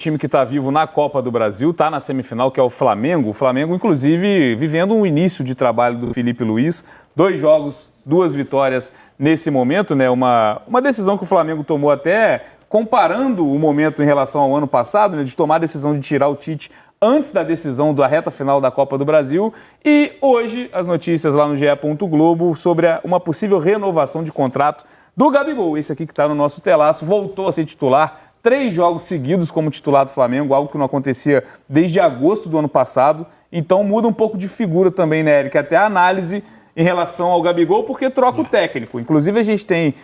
time que está vivo na Copa do Brasil, está na semifinal, que é o Flamengo. O Flamengo, inclusive, vivendo um início de trabalho do Felipe Luiz. 2 jogos, 2 vitórias nesse momento, né? Uma decisão que o Flamengo tomou até comparando o momento em relação ao ano passado, né? De tomar a decisão de tirar o Tite antes da decisão da reta final da Copa do Brasil. E hoje, as notícias lá no GE. Globo sobre uma possível renovação de contrato do Gabigol. Esse aqui que está no nosso telaço, voltou a ser titular. 3 jogos seguidos como titular do Flamengo, algo que não acontecia desde agosto do ano passado. Então muda um pouco de figura também, né, Eric? Até a análise em relação ao Gabigol, porque troca o técnico. Inclusive a gente tem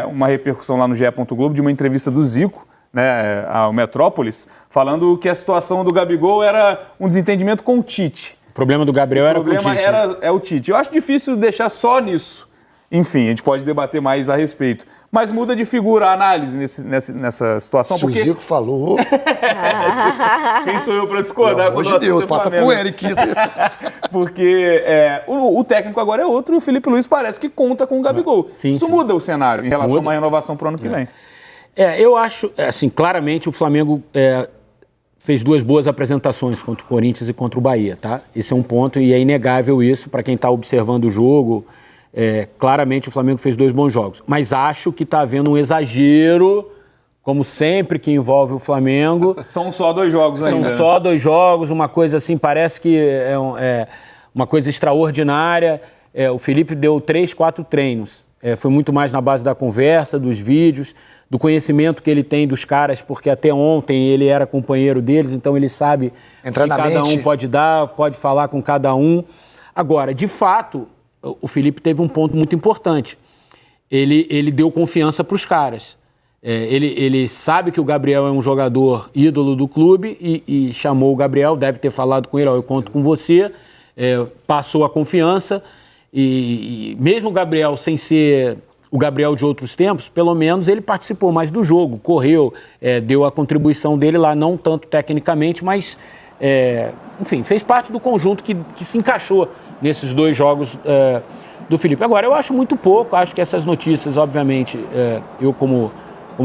uma repercussão lá no GE. Globo de uma entrevista do Zico, né, ao Metrópolis, falando que a situação do Gabigol era um desentendimento com o Tite. O problema do Gabriel era com o Tite. O problema é o Tite. Eu acho difícil deixar só nisso. Enfim, a gente pode debater mais a respeito. Mas muda de figura a análise nessa situação. Se o Zico falou... Quem sou eu para discordar? Pelo amor de Deus, passa pro Eric. Porque o técnico agora é outro e o Felipe Luiz parece que conta com o Gabigol. Isso muda o cenário em relação a uma renovação para o ano que vem. Eu acho, assim, claramente o Flamengo fez 2 boas apresentações contra o Corinthians e contra o Bahia, tá? Esse é um ponto e é inegável isso para quem está observando o jogo. Claramente o Flamengo fez 2 bons jogos, mas acho que está havendo um exagero, como sempre que envolve o Flamengo. São só 2 jogos ainda. São só 2 jogos, uma coisa assim, parece que é uma coisa extraordinária. O Felipe deu 3, 4 treinos. Foi muito mais na base da conversa, dos vídeos, do conhecimento que ele tem dos caras, porque até ontem ele era companheiro deles, então ele sabe que cada um pode dar, pode falar com cada um. Agora, de fato, o Felipe teve um ponto muito importante. Ele deu confiança para os caras. Ele sabe que o Gabriel é um jogador ídolo do clube e chamou o Gabriel, deve ter falado com ele, eu conto com você, passou a confiança e mesmo o Gabriel sem ser o Gabriel de outros tempos, pelo menos ele participou mais do jogo, correu, deu a contribuição dele lá, não tanto tecnicamente, mas enfim, fez parte do conjunto que se encaixou nesses 2 jogos do Felipe. Agora, eu acho muito pouco, acho que essas notícias, obviamente, eu como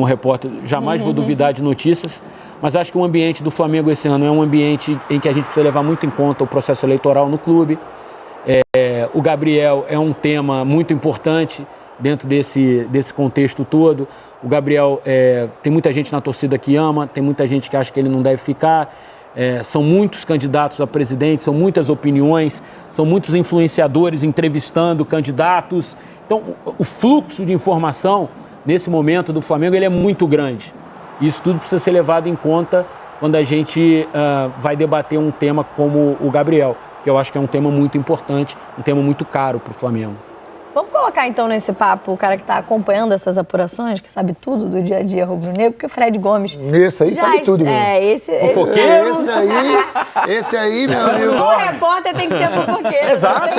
repórter jamais vou duvidar de notícias, mas acho que o ambiente do Flamengo esse ano é um ambiente em que a gente precisa levar muito em conta o processo eleitoral no clube. O Gabriel é um tema muito importante dentro desse contexto todo. O Gabriel, tem muita gente na torcida que ama, tem muita gente que acha que ele não deve ficar. São muitos candidatos a presidente, são muitas opiniões, são muitos influenciadores entrevistando candidatos. Então, o fluxo de informação, nesse momento do Flamengo, ele é muito grande. Isso tudo precisa ser levado em conta quando a gente vai debater um tema como o Gabriel, que eu acho que é um tema muito importante, um tema muito caro para o Flamengo. Vamos colocar então nesse papo o cara que está acompanhando essas apurações, que sabe tudo do dia a dia rubro-negro, porque o Fred Gomes... Esse aí sabe tudo, meu. Fofoqueiro? Esse aí, meu amigo. O repórter tem que ser fofoqueiro. Exato,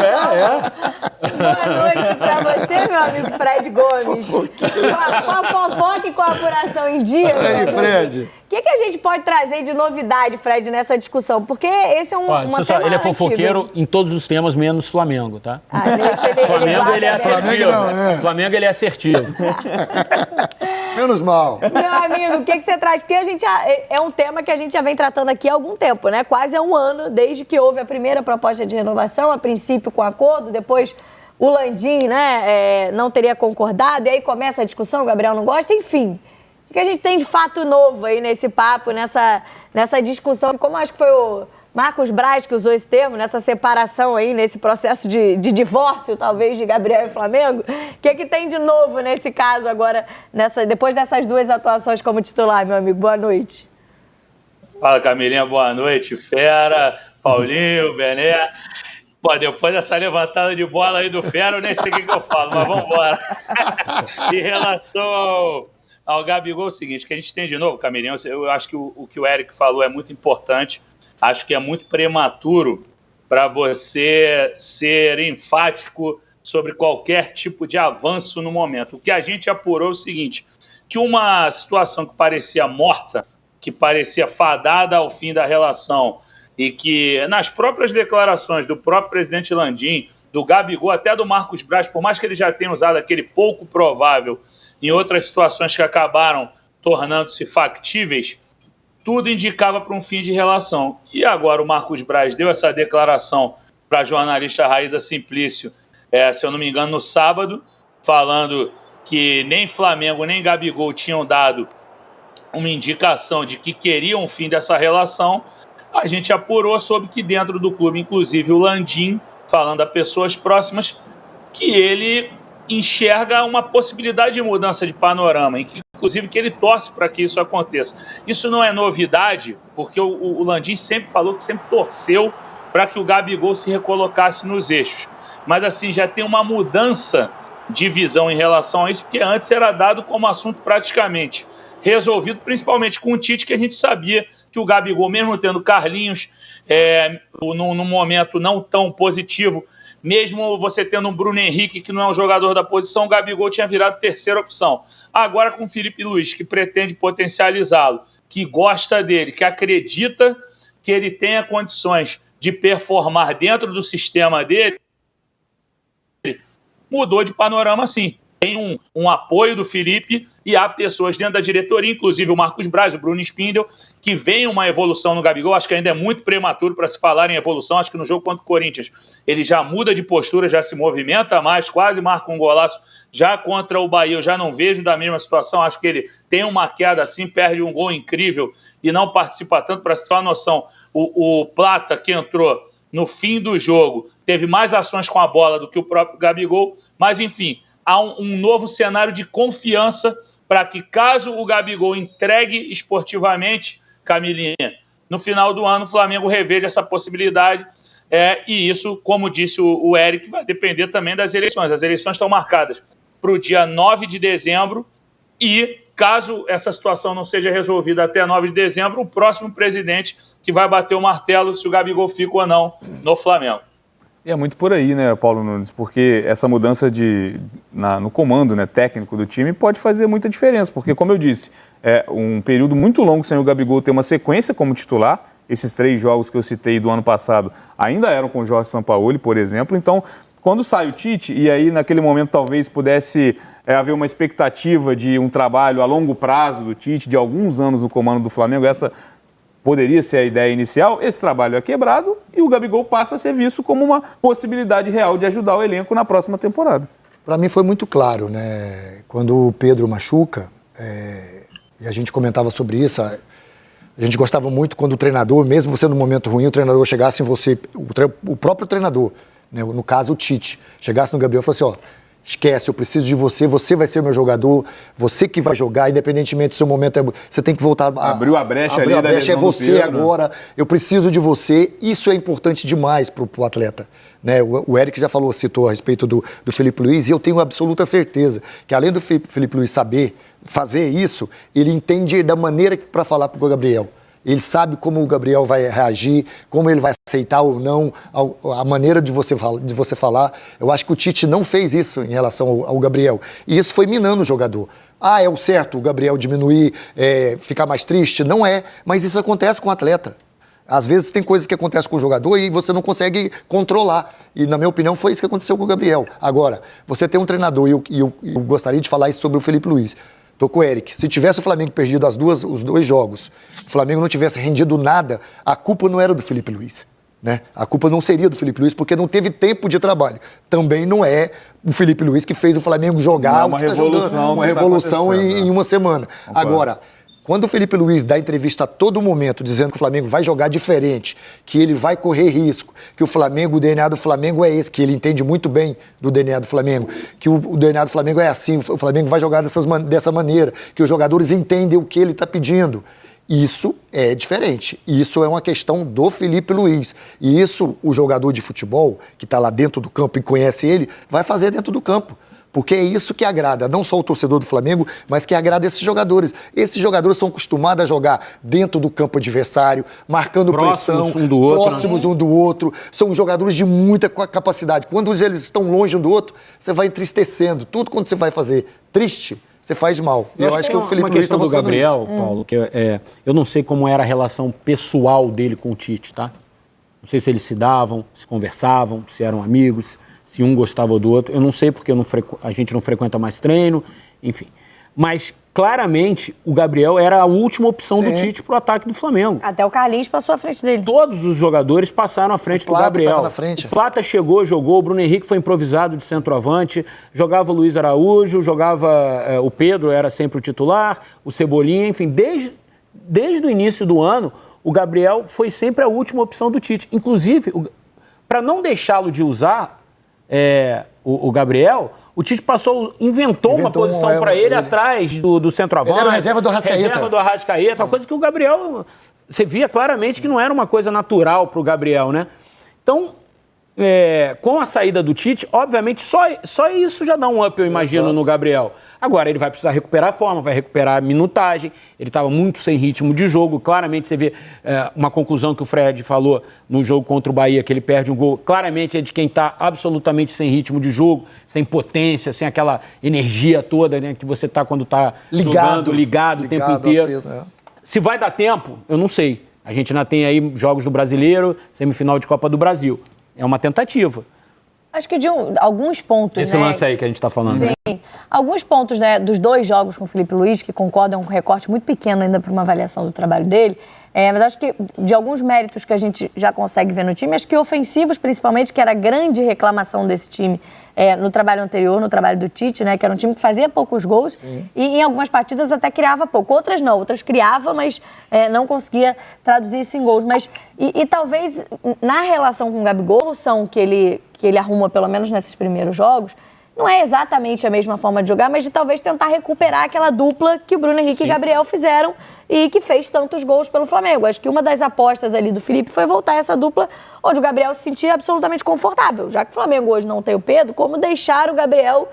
Boa noite pra você, meu amigo Fred Gomes. Com a fofoca e com a apuração em dia. E aí, Fred? O que a gente pode trazer de novidade, Fred, nessa discussão? Porque esse é uma tema ele é fofoqueiro antigo. Em todos os temas, menos Flamengo, tá? Flamengo ele é assertivo. Flamengo ele é assertivo. Menos mal. Meu amigo, o que você traz? Porque a gente é um tema que a gente já vem tratando aqui há algum tempo, né? Quase há 1 ano, desde que houve a primeira proposta de renovação, a princípio com acordo, depois o Landim, né, não teria concordado, e aí começa a discussão, o Gabriel não gosta, enfim. O que a gente tem de fato novo aí nesse papo, nessa discussão, como acho que foi o Marcos Braz que usou esse termo, nessa separação aí, nesse processo de divórcio, talvez, de Gabriel e Flamengo. O que tem de novo nesse caso agora, depois dessas 2 atuações como titular, meu amigo? Boa noite. Fala, Camilinha, boa noite. Fera, Paulinho, Bené. Pô, depois dessa levantada de bola aí do Fera, eu nem sei o que eu falo, mas vamos embora. Em relação ao Gabigol, é o seguinte, que a gente tem de novo, Camilinha, eu acho que o que o Eric falou é muito importante. Acho que é muito prematuro para você ser enfático sobre qualquer tipo de avanço no momento. O que a gente apurou é o seguinte, que uma situação que parecia morta, que parecia fadada ao fim da relação, e que nas próprias declarações do próprio presidente Landim, do Gabigol, até do Marcos Braz, por mais que ele já tenha usado aquele pouco provável em outras situações que acabaram tornando-se factíveis, tudo indicava para um fim de relação. E agora o Marcos Braz deu essa declaração para a jornalista Raíza Simplício, se eu não me engano, no sábado, falando que nem Flamengo nem Gabigol tinham dado uma indicação de que queriam o fim dessa relação. A gente apurou sobre que dentro do clube, inclusive o Landim, falando a pessoas próximas, que ele enxerga uma possibilidade de mudança de panorama, inclusive que ele torce para que isso aconteça. Isso não é novidade, porque o Landim sempre falou que sempre torceu para que o Gabigol se recolocasse nos eixos. Mas assim, já tem uma mudança de visão em relação a isso, porque antes era dado como assunto praticamente resolvido, principalmente com o Tite, que a gente sabia que o Gabigol, mesmo tendo Carlinhos num momento não tão positivo, mesmo você tendo um Bruno Henrique, que não é um jogador da posição, o Gabigol tinha virado terceira opção. Agora com o Felipe Luiz, que pretende potencializá-lo, que gosta dele, que acredita que ele tenha condições de performar dentro do sistema dele, mudou de panorama sim. Tem um apoio do Felipe e há pessoas dentro da diretoria, inclusive o Marcos Braz, o Bruno Spindel, que vem uma evolução no Gabigol. Acho que ainda é muito prematuro para se falar em evolução. Acho que no jogo contra o Corinthians ele já muda de postura, já se movimenta mais, quase marca um golaço. Já contra o Bahia eu já não vejo da mesma situação. Acho que ele tem uma queda assim, perde um gol incrível e não participa tanto. Para se ter uma noção, o Plata, que entrou no fim do jogo, teve mais ações com a bola do que o próprio Gabigol. Mas enfim, há um novo cenário de confiança para que, caso o Gabigol entregue esportivamente, Camilinha, no final do ano o Flamengo reveja essa possibilidade. E isso, como disse o Eric, vai depender também das eleições. As eleições estão marcadas para o dia 9 de dezembro e, caso essa situação não seja resolvida até 9 de dezembro, o próximo presidente que vai bater o martelo se o Gabigol fica ou não no Flamengo. E é muito por aí, né, Paulo Nunes? Porque essa mudança no comando, né, técnico do time pode fazer muita diferença. Porque, como eu disse, é um período muito longo sem o Gabigol ter uma sequência como titular. Esses 3 jogos que eu citei do ano passado ainda eram com o Jorge Sampaoli, por exemplo. Então, quando sai o Tite, e aí naquele momento talvez pudesse haver uma expectativa de um trabalho a longo prazo do Tite, de alguns anos no comando do Flamengo, essa poderia ser a ideia inicial. Esse trabalho é quebrado e o Gabigol passa a ser visto como uma possibilidade real de ajudar o elenco na próxima temporada. Para mim foi muito claro, né? Quando o Pedro machuca, e a gente comentava sobre isso, a gente gostava muito quando o treinador, mesmo você no momento ruim, o treinador chegasse em você, o próprio treinador, né? No caso o Tite, chegasse no Gabriel e falasse, esquece, eu preciso de você, você vai ser o meu jogador, você que vai jogar, independentemente do seu momento, você tem que voltar... Abriu a brecha ali da lesão é você do Pedro, agora, eu preciso de você, isso é importante demais para o atleta. Né? O Eric já citou a respeito do Felipe Luiz, e eu tenho absoluta certeza que além do Felipe Luiz saber fazer isso, ele entende da maneira para falar para o Gabriel. Ele sabe como o Gabriel vai reagir, como ele vai aceitar ou não, a maneira de você falar. Eu acho que o Tite não fez isso em relação ao Gabriel. E isso foi minando o jogador. É o certo o Gabriel diminuir, ficar mais triste? Não é, mas isso acontece com o atleta. Às vezes tem coisas que acontecem com o jogador e você não consegue controlar. E, na minha opinião, foi isso que aconteceu com o Gabriel. Agora, você tem um treinador, e eu gostaria de falar isso sobre o Felipe Luiz. Tô com o Eric. Se tivesse o Flamengo perdido os 2 jogos, o Flamengo não tivesse rendido nada, a culpa não era do Felipe Luiz. Né? A culpa não seria do Felipe Luiz, porque não teve tempo de trabalho. Também não é o Felipe Luiz que fez o Flamengo jogar uma revolução em uma semana. Concordo. Agora, quando o Felipe Luiz dá entrevista a todo momento dizendo que o Flamengo vai jogar diferente, que ele vai correr risco, que o DNA do Flamengo é esse, que ele entende muito bem do DNA do Flamengo, que o DNA do Flamengo é assim, o Flamengo vai jogar dessa maneira, que os jogadores entendem o que ele está pedindo. Isso é diferente. Isso é uma questão do Felipe Luiz. E isso o jogador de futebol, que está lá dentro do campo e conhece ele, vai fazer dentro do campo. Porque é isso que agrada, não só o torcedor do Flamengo, mas que agrada esses jogadores. Esses jogadores são acostumados a jogar dentro do campo adversário, marcando próximos pressão, um do outro, próximos um do outro. São jogadores de muita capacidade. Quando eles estão longe um do outro, você vai entristecendo. Tudo quando você vai fazer triste, você faz mal. Eu acho que o Felipe Luiz está mostrando do Gabriel, isso. Paulo, que eu não sei como era a relação pessoal dele com o Tite, tá? Não sei se eles se davam, se conversavam, se eram amigos, se um gostava do outro. Eu não sei porque a gente não frequenta mais treino, enfim. Mas claramente o Gabriel era a última opção do Tite pro ataque do Flamengo. Até o Carlinhos passou à frente dele. Todos os jogadores passaram à frente do Gabriel. Tava na frente. O Plata chegou, jogou, o Bruno Henrique foi improvisado de centroavante, jogava o Luiz Araújo, jogava o Pedro, era sempre o titular, o Cebolinha, enfim, desde o início do ano, o Gabriel foi sempre a última opção do Tite. Inclusive, para não deixá-lo de usar o Gabriel, o Tite inventou uma posição para ele atrás do centroavante. Ele era reserva do Arrascaeta. Reserva do Arrascaeta, uma coisa que o Gabriel... Você via claramente que não era uma coisa natural para o Gabriel, né? Então, com a saída do Tite, obviamente, só isso já dá um up, eu imagino, no Gabriel. Agora, ele vai precisar recuperar a forma, vai recuperar a minutagem. Ele estava muito sem ritmo de jogo. Claramente, você vê uma conclusão que o Fred falou no jogo contra o Bahia, que ele perde um gol. Claramente é de quem está absolutamente sem ritmo de jogo, sem potência, sem aquela energia toda, né, que você está quando está jogando, ligado o tempo inteiro. Aceso, Se vai dar tempo, eu não sei. A gente ainda tem aí jogos do Brasileiro, semifinal de Copa do Brasil. É uma tentativa. Acho que de alguns pontos, Esse lance aí que a gente está falando. Sim. Né? Alguns pontos, né, dos 2 jogos com o Filipe Luís, que concordam com um recorte muito pequeno ainda para uma avaliação do trabalho dele, mas acho que de alguns méritos que a gente já consegue ver no time, acho que ofensivos principalmente, que era a grande reclamação desse time no trabalho anterior, no trabalho do Tite, né, que era um time que fazia poucos gols e em algumas partidas até criava pouco. Outras não, outras criava, mas não conseguia traduzir isso em gols. Mas, e talvez na relação com o Gabigol, que ele arruma pelo menos nesses primeiros jogos, não é exatamente a mesma forma de jogar, mas de talvez tentar recuperar aquela dupla que o Bruno Henrique e Gabriel fizeram e que fez tantos gols pelo Flamengo. Acho que uma das apostas ali do Felipe foi voltar essa dupla onde o Gabriel se sentia absolutamente confortável. Já que o Flamengo hoje não tem o Pedro, como deixar o Gabriel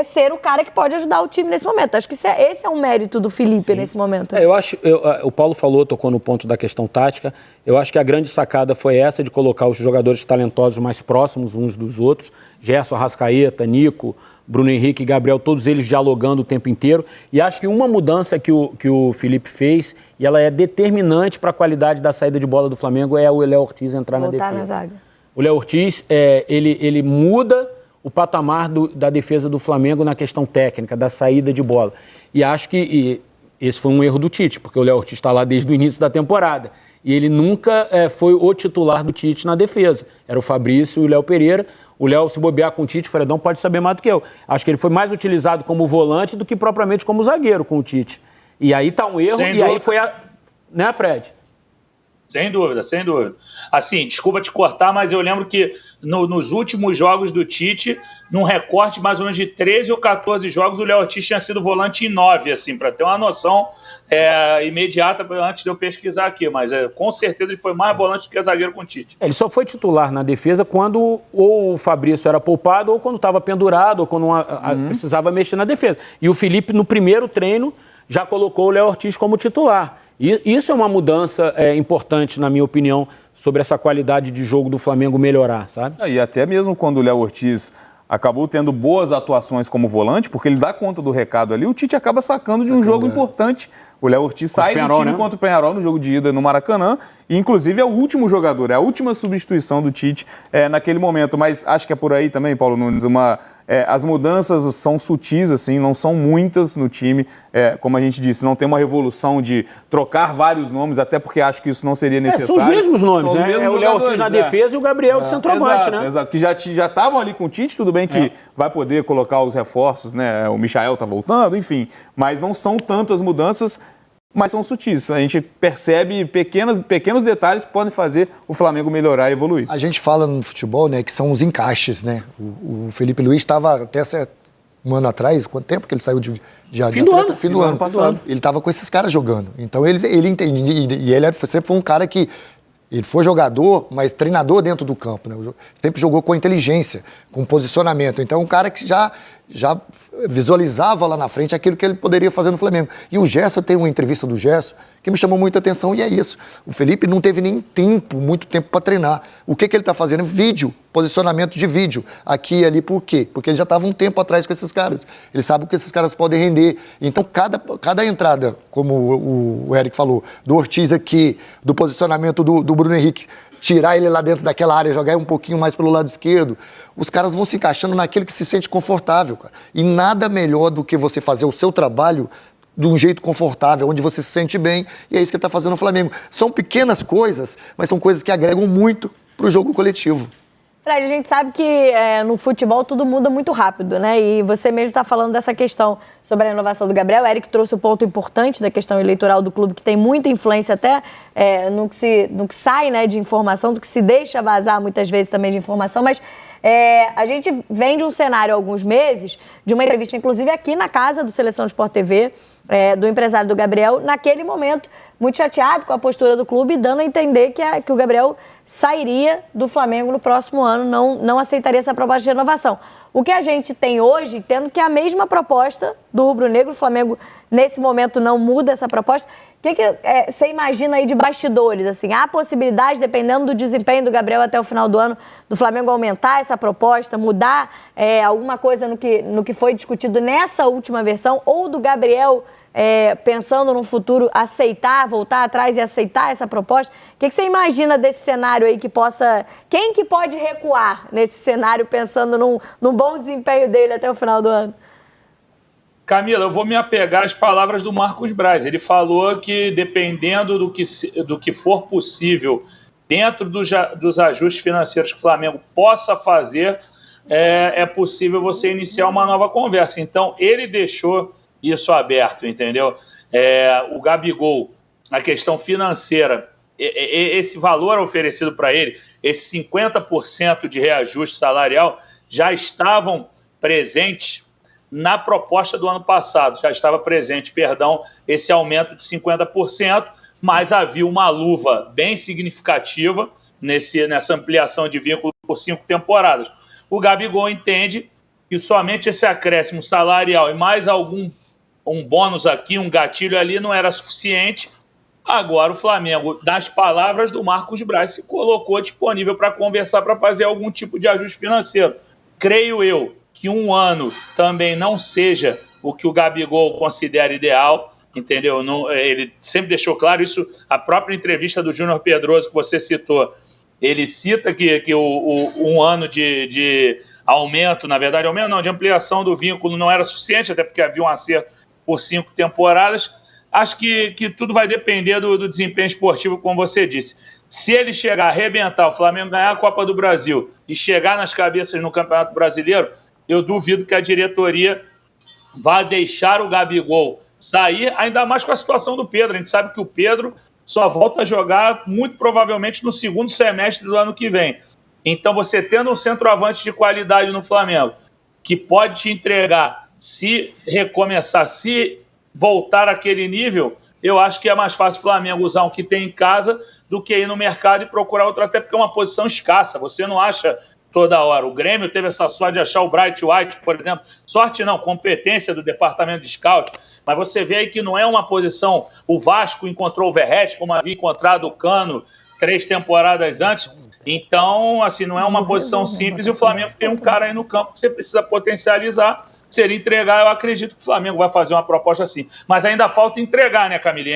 ser o cara que pode ajudar o time nesse momento? Acho que esse é um mérito do Felipe nesse momento. Eu acho, o Paulo tocou no ponto da questão tática. Eu acho que a grande sacada foi essa de colocar os jogadores talentosos mais próximos uns dos outros. Gerson, Arrascaeta, Nico, Bruno Henrique e Gabriel, todos eles dialogando o tempo inteiro. E acho que uma mudança que o Felipe fez, e ela é determinante para a qualidade da saída de bola do Flamengo, é o Léo Ortiz entrar na defesa. Na zaga. O Léo Ortiz, ele muda o patamar da defesa do Flamengo na questão técnica, da saída de bola. E acho que esse foi um erro do Tite, porque o Léo Ortiz está lá desde o início da temporada. E ele nunca foi o titular do Tite na defesa. Era o Fabrício e o Léo Pereira. O Léo, se bobear com o Tite, o Fredão pode saber mais do que eu. Acho que ele foi mais utilizado como volante do que propriamente como zagueiro com o Tite. E aí tá um erro, aí foi né, Fred? Sem dúvida, sem dúvida. Assim, desculpa te cortar, mas eu lembro que nos últimos jogos do Tite, num recorte mais ou menos de 13 ou 14 jogos, o Léo Ortiz tinha sido volante em 9, assim, para ter uma noção imediata antes de eu pesquisar aqui. Mas com certeza ele foi mais volante do que zagueiro com o Tite. Ele só foi titular na defesa quando ou o Fabrício era poupado, ou quando estava pendurado, ou quando precisava mexer na defesa. E o Felipe, no primeiro treino, já colocou o Léo Ortiz como titular. E isso é uma mudança importante, na minha opinião, sobre essa qualidade de jogo do Flamengo melhorar, sabe? E até mesmo quando o Léo Ortiz acabou tendo boas atuações como volante, porque ele dá conta do recado ali, o Tite acaba sacando de um jogo importante. O Léo Ortiz sai do time contra o Peñarol no jogo de ida no Maracanã e, inclusive, é o último jogador, é a última substituição do Tite naquele momento. Mas acho que é por aí também, Paulo Nunes, as mudanças são sutis, assim, não são muitas no time. Como a gente disse, não tem uma revolução de trocar vários nomes, até porque acho que isso não seria necessário. São os mesmos nomes, são os mesmos o Léo Ortiz na defesa e o Gabriel de centroavante, né? Exato, que já estavam ali com o Tite, tudo bem que vai poder colocar os reforços, né? O Michael tá voltando, enfim. Mas não são tantas mudanças, mas são sutis. A gente percebe pequenos detalhes que podem fazer o Flamengo melhorar e evoluir. A gente fala no futebol, né, que são os encaixes, né? O Felipe Luís estava até um ano atrás, quanto tempo que ele saiu de Fim do ano passado. Ele estava com esses caras jogando. Então ele entende, e ele sempre foi um cara que ele foi jogador, mas treinador dentro do campo, né? Sempre jogou com inteligência, com posicionamento. Então, um cara que já visualizava lá na frente aquilo que ele poderia fazer no Flamengo. E o Gerson, tem uma entrevista do Gerson que me chamou muita atenção, e é isso. O Felipe não teve nem muito tempo para treinar. O que ele está fazendo? Vídeo, posicionamento de vídeo, aqui e ali. Por quê? Porque ele já estava um tempo atrás com esses caras. Ele sabe o que esses caras podem render. Então, cada entrada, como o Eric falou, do Ortiz aqui, do posicionamento do Bruno Henrique, tirar ele lá dentro daquela área, jogar um pouquinho mais pelo lado esquerdo, os caras vão se encaixando naquele que se sente confortável, cara. E nada melhor do que você fazer o seu trabalho de um jeito confortável, onde você se sente bem, e é isso que ele está fazendo no Flamengo. São pequenas coisas, mas são coisas que agregam muito para o jogo coletivo. Fred, a gente sabe que no futebol tudo muda muito rápido, né? E você mesmo está falando dessa questão sobre a renovação do Gabriel. O Eric trouxe o ponto importante da questão eleitoral do clube, que tem muita influência até no que sai, né, de informação, do que se deixa vazar muitas vezes também de informação, mas a gente vem de um cenário há alguns meses, de uma entrevista, inclusive aqui na casa do Seleção Sport TV, do empresário do Gabriel, naquele momento, muito chateado com a postura do clube, dando a entender que o Gabriel sairia do Flamengo no próximo ano, não aceitaria essa proposta de renovação. O que a gente tem hoje, tendo que a mesma proposta do rubro-negro, o Flamengo nesse momento não muda essa proposta, o que você imagina aí de bastidores? Assim, há possibilidade, dependendo do desempenho do Gabriel até o final do ano, do Flamengo aumentar essa proposta, mudar alguma coisa no que foi discutido nessa última versão, ou do Gabriel pensando no futuro, aceitar, voltar atrás e aceitar essa proposta? O que você imagina desse cenário aí que possa... Quem que pode recuar nesse cenário pensando num bom desempenho dele até o final do ano? Camila, eu vou me apegar às palavras do Marcos Braz. Ele falou que, dependendo do que for possível, dentro dos ajustes financeiros que o Flamengo possa fazer, é possível você iniciar uma nova conversa. Então, ele deixou isso aberto, entendeu? O Gabigol, a questão financeira, esse valor oferecido para ele, esse 50% de reajuste salarial, já estavam presentes na proposta do ano passado, já estava presente, esse aumento de 50%, mas havia uma luva bem significativa nessa ampliação de vínculo por 5 temporadas. O Gabigol entende que somente esse acréscimo salarial e mais um bônus aqui, um gatilho ali, não era suficiente. Agora o Flamengo, nas palavras do Marcos Braz, se colocou disponível para conversar, para fazer algum tipo de ajuste financeiro. Creio eu que um ano também não seja o que o Gabigol considera ideal, entendeu? Ele sempre deixou claro isso, a própria entrevista do Júnior Pedroso que você citou, ele cita que um ano de aumento, na verdade, aumento não, de ampliação do vínculo não era suficiente, até porque havia um acerto por 5 temporadas. Acho que tudo vai depender do desempenho esportivo, como você disse. Se ele chegar a arrebentar, o Flamengo ganhar a Copa do Brasil e chegar nas cabeças no Campeonato Brasileiro, eu duvido que a diretoria vá deixar o Gabigol sair, ainda mais com a situação do Pedro. A gente sabe que o Pedro só volta a jogar muito provavelmente no segundo semestre do ano que vem. Então, você tendo um centroavante de qualidade no Flamengo, que pode te entregar, se recomeçar, se voltar àquele nível, eu acho que é mais fácil o Flamengo usar o que tem em casa do que ir no mercado e procurar outro, até porque é uma posição escassa, você não acha toda hora. O Grêmio teve essa sorte de achar o Bright White, por exemplo. Sorte não, competência do departamento de scout. Mas você vê aí que não é uma posição... O Vasco encontrou o Verratti, como havia encontrado o Cano 3 temporadas antes. Então, assim, não é uma posição simples. E o Flamengo tem um cara aí no campo que você precisa potencializar. Se ele entregar, eu acredito que o Flamengo vai fazer uma proposta assim. Mas ainda falta entregar, né, Camila?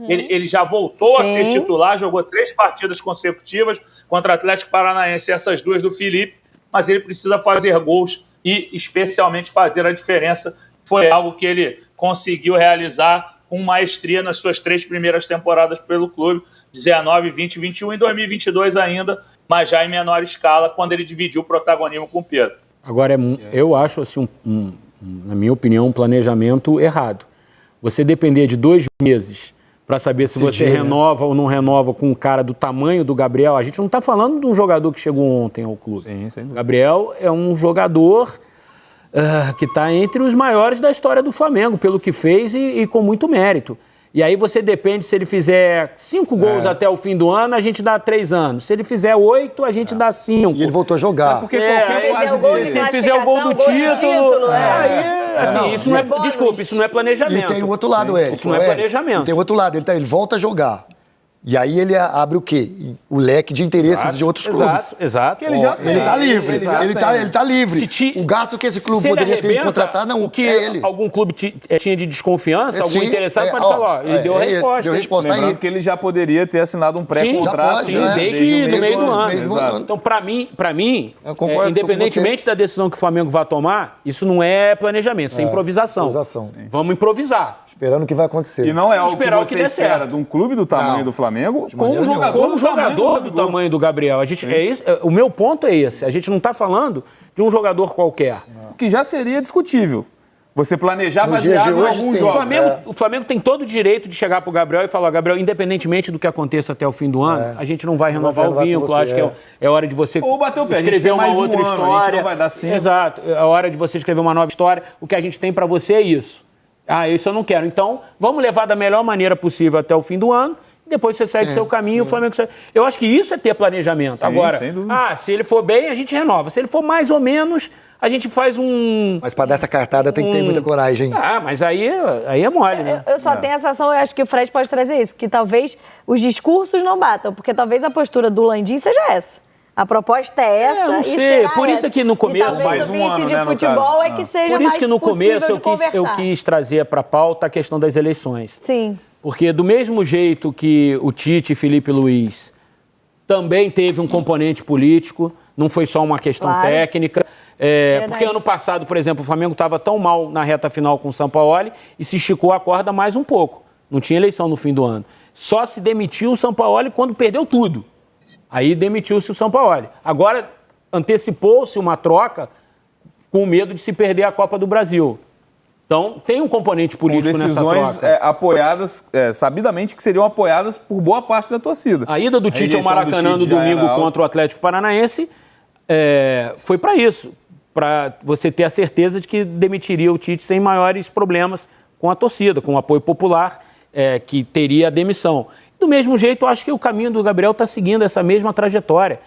Ele já voltou a ser titular, jogou 3 partidas consecutivas contra o Atlético Paranaense, essas 2 do Felipe, mas ele precisa fazer gols e, especialmente, fazer a diferença. Foi algo que ele conseguiu realizar com maestria nas suas 3 primeiras temporadas pelo clube, 19, 20, 21 e 2022 ainda, mas já em menor escala, quando ele dividiu o protagonismo com o Pedro. Agora, eu acho, assim, na minha opinião, um planejamento errado. Você depender de 2 meses para saber se você renova ou não renova com um cara do tamanho do Gabriel. A gente não está falando de um jogador que chegou ontem ao clube. Sim, o Gabriel é um jogador que está entre os maiores da história do Flamengo, pelo que fez e com muito mérito. E aí você depende, se ele fizer 5 gols até o fim do ano, a gente dá 3 anos. Se ele fizer 8, a gente dá 5. E ele voltou a jogar. Porque qualquer fase se ele fizer o gol do título, assim, isso não é, desculpa, isso não é planejamento. E tem o outro lado, Eric. Isso não é planejamento. Tem o outro lado, ele volta a jogar. E aí ele abre o quê? O leque de interesses de outros clubes. Exato. Ele já Ele tá livre, ele tá livre. Se o gasto que esse clube se ele poderia ter em arrebenta, contratar, não, o que é ele. algum clube tinha de desconfiança, algum Sim, interessado pode falar, ó, ele deu a resposta. Deu a resposta Lembrando aí. que ele já poderia ter assinado um pré-contrato. Sim, já pode, desde no meio do ano. Mesmo Exato. ano. Então, para mim, Eu concordo independentemente da decisão que o Flamengo vai tomar, isso não é planejamento, isso é improvisação. improvisação. Vamos improvisar. Esperando o que vai acontecer. E não é algo que Esperar o que você der espera certo. de um clube do tamanho Não. do Flamengo com maneira um jogador, Como jogador do tamanho do Gabriel. O meu ponto é esse. A gente não está falando de um jogador qualquer. que já seria discutível. Você planejar Nos dias baseado de em hoje, alguns sim. jogos. O Flamengo tem todo o direito de chegar pro Gabriel e falar, Gabriel, independentemente do que aconteça até o fim do ano, a gente não vai renovar o renovar com vínculo, você, acho que é hora de você Ou bater o pé, a gente escrever tem uma mais um outra ano, a gente história. não vai dar 5. Exato, é hora de você escrever uma nova história. O que a gente tem para você é isso. Ah, isso eu não quero. Então, vamos levar da melhor maneira possível até o fim do ano. Depois você segue seu caminho, o Flamengo segue. Eu acho que isso é ter planejamento. Agora, sem dúvida. se ele for bem, a gente renova. Se ele for mais ou menos, a gente faz um... Mas para dar essa cartada tem que ter muita coragem. mas aí é mole, né? Eu só tenho a sensação, eu acho que o Fred pode trazer isso, que talvez os discursos não batam, porque talvez a postura do Landim seja essa. A proposta é essa não e sei. será Por isso essa. é que no começo- E talvez Mais o um vice ano, de né, no futebol caso. é que seja Por isso mais que no possível começo de eu conversar. quis trazer para a pauta a questão das eleições. Sim. Porque do mesmo jeito que o Tite e Felipe Luiz também teve um componente político, não foi só uma questão Claro. técnica. Verdade. Porque ano passado, por exemplo, o Flamengo estava tão mal na reta final com o Sampaoli e se esticou a corda mais um pouco. Não tinha eleição no fim do ano. Só se demitiu o Sampaoli quando perdeu tudo. Aí demitiu-se o Sampaoli. Agora antecipou-se uma troca com medo de se perder a Copa do Brasil. Então, tem um componente Com político nessa decisões troca. apoiadas, sabidamente que seriam apoiadas por boa parte da torcida. A ida do Tite ao rejeição do Maracanã no Tite já domingo era alta. contra o Atlético Paranaense foi para isso, para você ter a certeza de que demitiria o Tite sem maiores problemas com a torcida, com o apoio popular, que teria a demissão. Do mesmo jeito, eu acho que o caminho do Gabriel está seguindo essa mesma trajetória.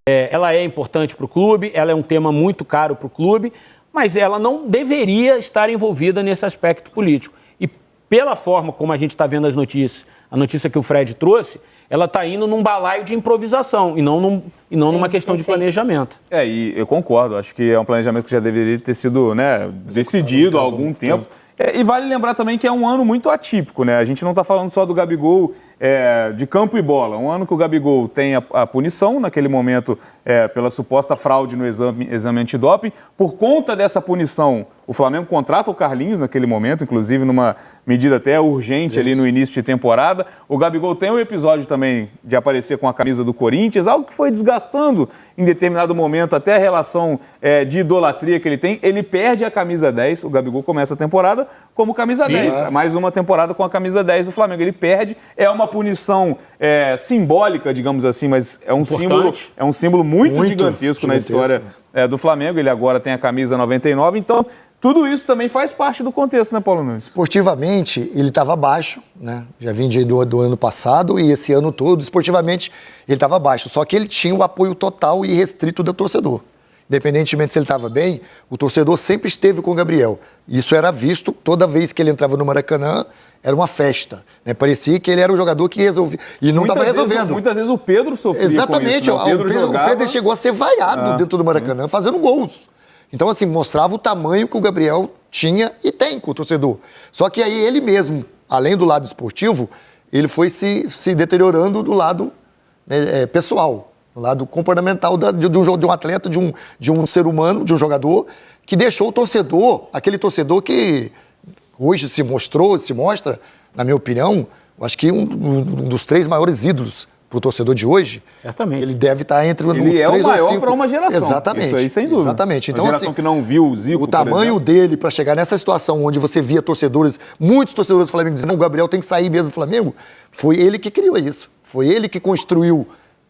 Ela é importante para o clube, ela é um tema muito caro para o clube, mas ela não deveria estar envolvida nesse aspecto político. E pela forma como a gente está vendo as notícias, a notícia que o Fred trouxe, ela está indo num balaio de improvisação e não numa questão de planejamento. E eu concordo, acho que é um planejamento que já deveria ter sido decidido há algum tempo. E vale lembrar também que é um ano muito atípico, né? A gente não está falando só do Gabigol de campo e bola. Um ano que o Gabigol tem a punição, naquele momento, pela suposta fraude no exame antidoping. Por conta dessa punição, o Flamengo contrata o Carlinhos naquele momento, inclusive numa medida até urgente ali no início de temporada. O Gabigol tem um episódio também de aparecer com a camisa do Corinthians, algo que foi desgastando em determinado momento até a relação de idolatria que ele tem. Ele perde a camisa 10, o Gabigol começa a temporada como camisa 10. Mais uma temporada com a camisa 10 do Flamengo. Ele perde, é uma punição simbólica, digamos assim, mas é um símbolo muito gigantesco na história do Flamengo. Ele agora tem a camisa 99, então tudo isso também faz parte do contexto, né, Paulo Nunes? Esportivamente, ele estava abaixo, né? Já vinha do ano passado e esse ano todo, esportivamente, ele estava abaixo. Só que ele tinha o apoio total e restrito do torcedor. Independentemente se ele estava bem, o torcedor sempre esteve com o Gabriel. Isso era visto toda vez que ele entrava no Maracanã, era uma festa. Né? Parecia que ele era o jogador que resolvia. E não estava resolvendo. Muitas vezes o Pedro sofria Exatamente. com isso, né? O Pedro chegou a ser vaiado dentro do Maracanã, fazendo gols. Então, assim, mostrava o tamanho que o Gabriel tinha e tem com o torcedor. Só que aí ele mesmo, além do lado esportivo, ele foi se deteriorando do lado pessoal, do lado comportamental de um atleta, de um ser humano, de um jogador, que deixou o torcedor, aquele torcedor que hoje se mostra, na minha opinião, eu acho que um dos 3 maiores ídolos para o torcedor de hoje. Certamente. Ele deve estar entre os 3 ou 5. Ele é o maior para uma geração. Exatamente. Isso aí, sem dúvida. Exatamente. Então, uma geração que não viu o Zico, o tamanho dele para chegar nessa situação onde você via muitos torcedores do Flamengo dizendo que o Gabriel tem que sair mesmo do Flamengo, foi ele que criou isso. Foi ele que construiu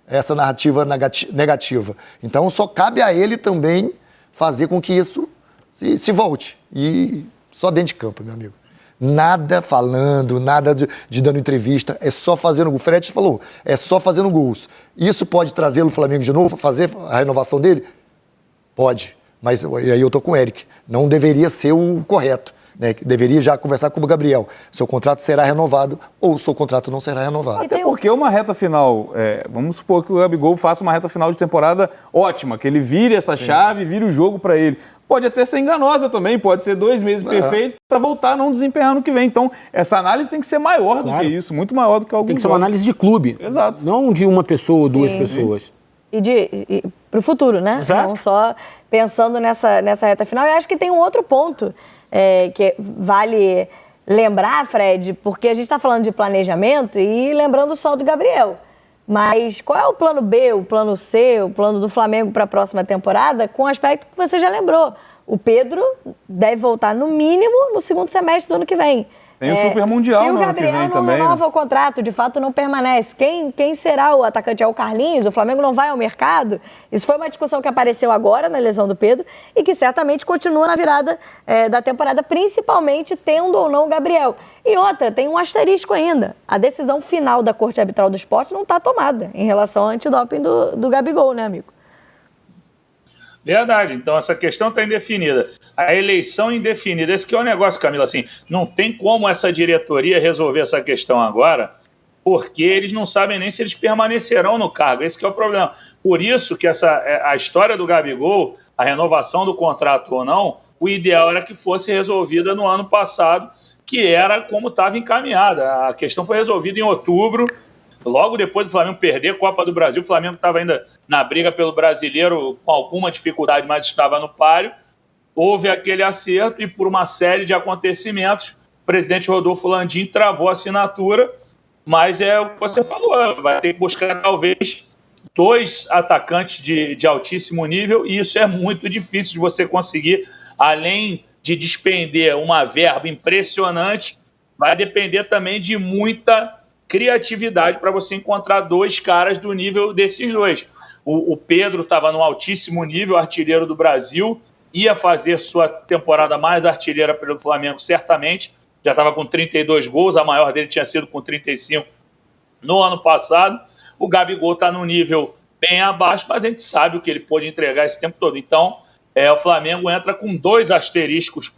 essa narrativa negativa. Então, só cabe a ele também fazer com que isso se volte. E só dentro de campo, meu amigo. Nada falando, nada de dando entrevista, é só fazendo gol. O Fred falou, é só fazendo gols. Isso pode trazê-lo o Flamengo de novo, fazer a renovação dele? Pode, mas aí eu tô com o Eric. Não deveria ser o correto. né? Que deveria já conversar com o Gabriel. Seu contrato será renovado ou seu contrato não será renovado. Até porque uma reta final, vamos supor que o Gabigol faça uma reta final de temporada ótima, que ele vire essa chave, vire o jogo para ele. Pode até ser enganosa também, pode ser 2 meses perfeitos para voltar a não desempenhar no que vem. Então, essa análise tem que ser maior do que isso, muito maior do que alguns. Tem que ser uma análise de clube. Exato. Não de uma pessoa ou 2 pessoas. E para o futuro, né? Exato. Não só pensando nessa reta final. E acho que tem um outro ponto que vale lembrar, Fred, porque a gente está falando de planejamento e lembrando só do Gabriel. Mas qual é o plano B, o plano C, o plano do Flamengo para a próxima temporada, com o aspecto que você já lembrou? O Pedro deve voltar, no mínimo, no segundo semestre do ano que vem. Tem o Super Mundial no ano que vem também. Se o Gabriel não renova o contrato, de fato não permanece, quem será o atacante? É o Carlinhos? O Flamengo não vai ao mercado? Isso foi uma discussão que apareceu agora na lesão do Pedro e que certamente continua na virada da temporada, principalmente tendo ou não o Gabriel. E outra, tem um asterisco ainda. A decisão final da Corte Arbitral do Esporte não está tomada em relação ao antidoping do Gabigol, né, amigo? Verdade, então essa questão está indefinida. A eleição indefinida, esse que é o negócio, Camila, assim, não tem como essa diretoria resolver essa questão agora, porque eles não sabem nem se eles permanecerão no cargo, esse que é o problema. Por isso que a história do Gabigol, a renovação do contrato ou não, o ideal era que fosse resolvida no ano passado, que era como estava encaminhada. A questão foi resolvida em outubro, logo depois do Flamengo perder a Copa do Brasil. O Flamengo estava ainda na briga pelo Brasileiro com alguma dificuldade, mas estava no páreo. Houve aquele acerto e, por uma série de acontecimentos, o presidente Rodolfo Landim travou a assinatura, mas é o que você falou, vai ter que buscar talvez 2 atacantes de altíssimo nível, e isso é muito difícil de você conseguir, além de despender uma verba impressionante, vai depender também de muita criatividade para você encontrar 2 caras do nível desses 2. O Pedro estava no altíssimo nível, artilheiro do Brasil, ia fazer sua temporada mais artilheira pelo Flamengo, certamente, já estava com 32 gols, a maior dele tinha sido com 35 no ano passado. O Gabigol está no nível bem abaixo, mas a gente sabe o que ele pôde entregar esse tempo todo. Então, o Flamengo entra com 2 asteriscos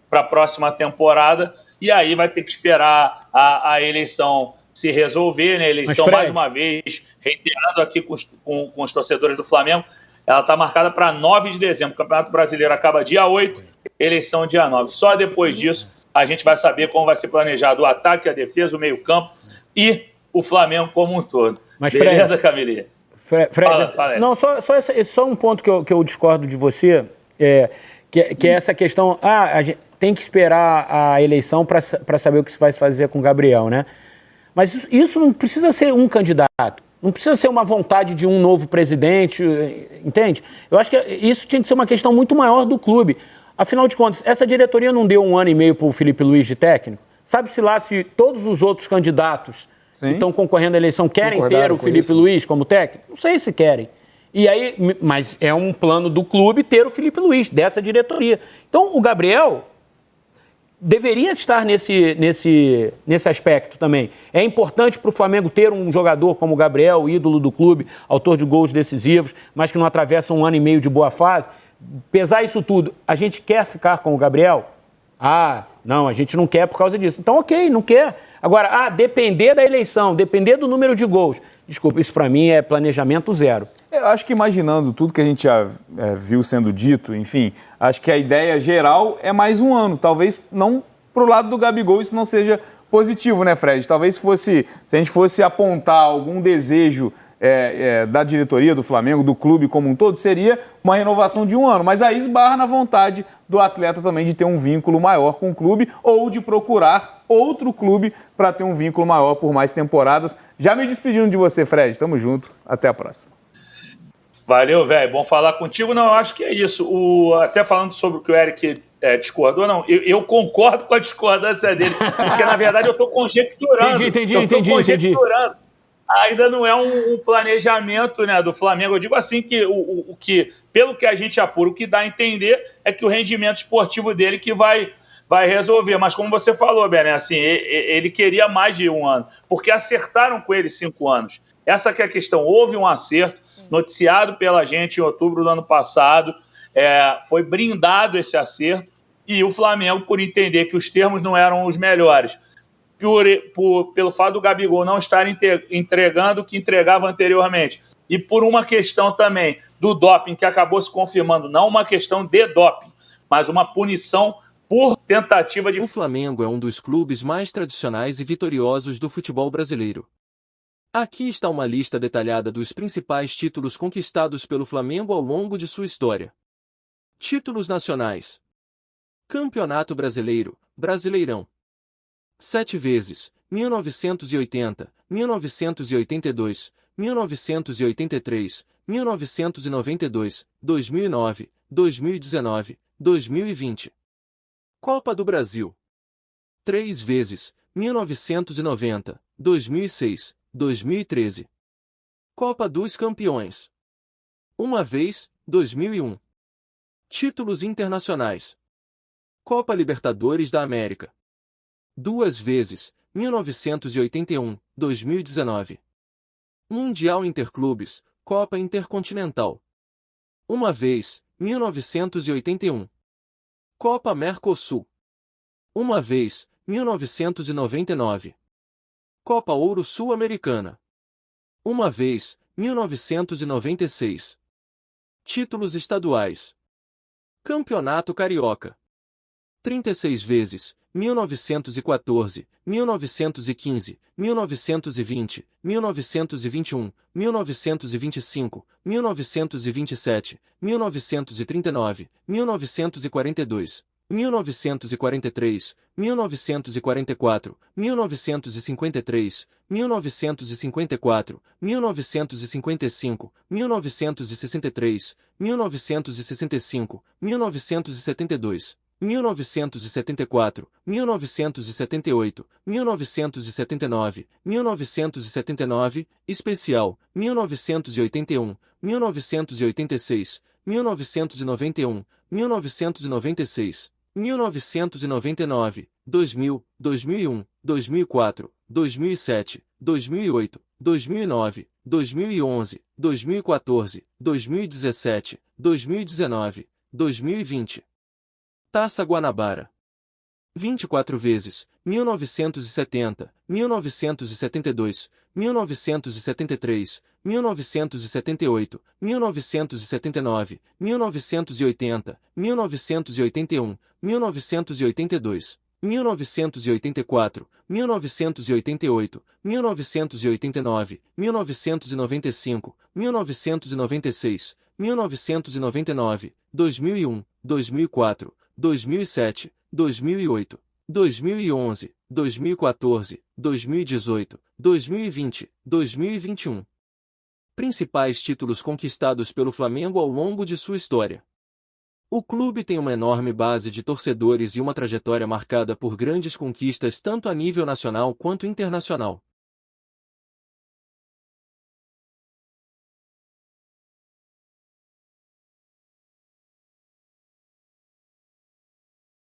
para a próxima temporada, e aí vai ter que esperar a eleição se resolver, né? A eleição, mais uma vez, reiterando aqui com os torcedores do Flamengo, ela está marcada para 9 de dezembro. O Campeonato Brasileiro acaba dia 8, eleição dia 9. Só depois disso a gente vai saber como vai ser planejado o ataque, a defesa, o meio-campo e o Flamengo como um todo. Mas, beleza, Camilinha? Fred, não, só um ponto que eu discordo de você, que é essa questão, a gente tem que esperar a eleição para saber o que se vai fazer com o Gabriel, né? Mas isso não precisa ser um candidato, não precisa ser uma vontade de um novo presidente, entende? Eu acho que isso tinha que ser uma questão muito maior do clube. Afinal de contas, essa diretoria não deu 1 ano e meio para o Felipe Luiz de técnico? Sabe-se lá se todos os outros candidatos que estão concorrendo à eleição querem ter o Felipe Luiz como técnico? Não sei se querem. E aí, mas é um plano do clube ter o Felipe Luiz, dessa diretoria. Então, o Gabriel deveria estar nesse aspecto também. É importante para o Flamengo ter um jogador como o Gabriel, ídolo do clube, autor de gols decisivos, mas que não atravessa 1 ano e meio de boa fase. Pesar isso tudo, a gente quer ficar com o Gabriel? Não, a gente não quer por causa disso. Então, ok, não quer. Agora, depender da eleição, depender do número de gols. Desculpa, isso para mim é planejamento zero. Eu acho que imaginando tudo que a gente já viu sendo dito, enfim, acho que a ideia geral é mais 1 ano. Talvez não pro lado do Gabigol isso não seja positivo, né, Fred? Talvez se a gente fosse apontar algum desejo da diretoria do Flamengo, do clube como um todo, seria uma renovação de 1 ano. Mas aí esbarra na vontade do atleta também de ter um vínculo maior com o clube ou de procurar outro clube para ter um vínculo maior por mais temporadas. Já me despedindo de você, Fred. Tamo junto. Até a próxima. Valeu, velho. Bom falar contigo. Não, eu acho que é isso. Até falando sobre o que o Eric discordou, não. Eu concordo com a discordância dele, porque, na verdade, eu estou conjecturando. Entendi. Ainda não é um planejamento, né, do Flamengo. Eu digo assim que o que, pelo que a gente apura, o que dá a entender é que o rendimento esportivo dele que vai resolver. Mas como você falou, Bené, assim, ele queria mais de 1 ano, porque acertaram com ele 5 anos. Essa que é a questão. Houve um acerto noticiado pela gente em outubro do ano passado, foi brindado esse acerto, e o Flamengo, por entender que os termos não eram os melhores, pelo fato do Gabigol não estar entregando o que entregava anteriormente, e por uma questão também do doping, que acabou se confirmando, não uma questão de doping, mas uma punição por tentativa de... O Flamengo é um dos clubes mais tradicionais e vitoriosos do futebol brasileiro. Aqui está uma lista detalhada dos principais títulos conquistados pelo Flamengo ao longo de sua história. Títulos nacionais: Campeonato Brasileiro, Brasileirão. 7 vezes: 1980, 1982, 1983, 1992, 2009, 2019, 2020. Copa do Brasil: 3 vezes: 1990, 2006, 2013. Copa dos Campeões: 1 vez, 2001. Títulos internacionais: Copa Libertadores da América: 2 vezes, 1981, 2019. Mundial Interclubes, Copa Intercontinental: 1 vez, 1981. Copa Mercosul: 1 vez, 1999. Copa Ouro Sul-Americana: 1 vez, 1996. Títulos estaduais: Campeonato Carioca: 36 vezes, 1914, 1915, 1920, 1921, 1925, 1927, 1939, 1942, 1943, 1944, 1953, 1954, 1955, 1963, 1965, 1972, 1974, 1978, 1979, 1979, especial, 1981, 1986, 1991, 1996, 1999, 2000, 2001, 2004, 2007, 2008, 2009, 2011, 2014, 2017, 2019, 2020. Taça Guanabara: 24 vezes, 1970, 1972, 1973, 1978, 1979, 1980, 1981, 1982, 1984, 1988, 1989, 1995, 1996, 1999, 2001, 2004, 2007, 2008, 2011, 2014, 2018, 2020, 2021. Principais títulos conquistados pelo Flamengo ao longo de sua história. O clube tem uma enorme base de torcedores e uma trajetória marcada por grandes conquistas tanto a nível nacional quanto internacional.